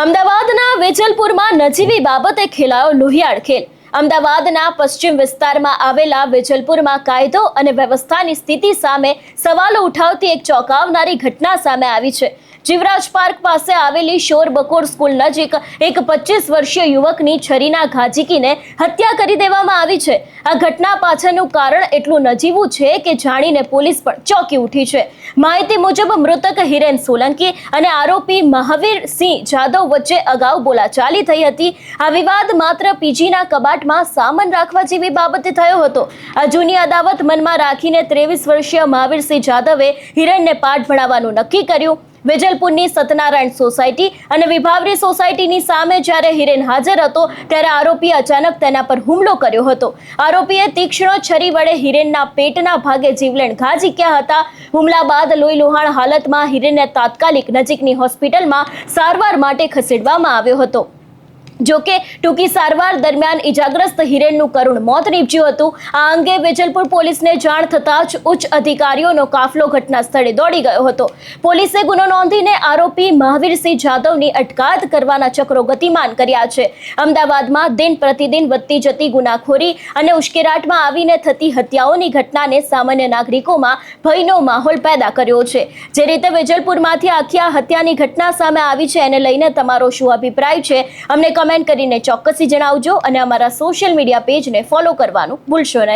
અમદાવાદના વેજલપુરમાં નજીવી બાબતે ખેલાયો લોહિયાળ ખેલ। અમદાવાદના પશ્ચિમ વિસ્તારમાં આવેલા વેજલપુરમાં કાયદો અને વ્યવસ્થાની સ્થિતિ સામે સવાલો ઉઠાવતી એક ચોંકાવનારી ઘટના સામે આવી છે। જીવરાજ પાર્ક પાસે આવેલી શોર બકોર સ્કૂલ નજીક એક 25 વર્ષીય યુવકની છરીના ઘા ઝીકીને હત્યા કરી દેવામાં આવી છે। આ ઘટના પાછળનું કારણ એટલું નજીવું છે કે જાણીને પોલીસ પણ ચોંકી ઉઠી છે। માહિતી મુજબ મૃતક હિરેન સોલંકી અને આરોપી મહાવીર સિંહ જાદવ વચ્ચે અગાઉ બોલાચાલી થઈ હતી। આ વિવાદ માત્ર પીજીના કબાટમાં સામાન રાખવા જેવી બાબતે થયો હતો। આ જૂની અદાવત મનમાં રાખીને 23 વર્ષીય મહાવીર સિંહ જાદવે હિરેનને પાઠ ભણાવવાનું નક્કી કર્યું। વેજલપુરની સત્યનારાયણ સોસાયટી અને વિભાવરી સોસાયટીની સામે જ્યારે હિરેન હાજર હતો ત્યારે આરોપીએ અચાનક તેના પર હુમલો કર્યો હતો। આરોપીએ તીક્ષ્ણ છરી વડે હિરેનના પેટના ભાગે જીવલેણ ઘા ઝીક્યા હતા। હુમલા બાદ લોહીલુહાણ હાલતમાં હિરેનને તાત્કાલિક નજીકની હોસ્પિટલમાં સારવાર માટે ખસેડવામાં આવ્યો હતો। જોકે ટૂંકી સારવાર દરમિયાન ઇજાગ્રસ્ત હિરેનનું કરુણ મોત નીપજ્યું હતું। આ અંગે વેજલપુર પોલીસને જાણ થતાં જ ઉચ્ચ અધિકારીઓનો કાફલો ઘટના સ્થળે દોડી ગયો હતો। પોલીસે ગુનો નોંધીને આરોપી મહાવીરસિંહ જાદવની અટકાયત કરવાના ચક્રો ગતિમાન કર્યા છે। અમદાવાદમાં દિન પ્રતિદિન વધતી જતી ગુનાખોરી અને ઉશ્કેરાટમાં આવીને થતી હત્યાઓની ઘટનાને સામાન્ય નાગરિકોમાં ભયનો માહોલ પેદા કર્યો છે। જે રીતે વેજલપુરમાંથી આખી આ હત્યાની ઘટના સામે આવી છે એને લઈને તમારો શું અભિપ્રાય છે અમને કમેન્ટ કરીને ચોક્કસથી જણાવજો અને અમારા સોશિયલ મીડિયા પેજને ફોલો કરવાનું ભૂલશો નહીં।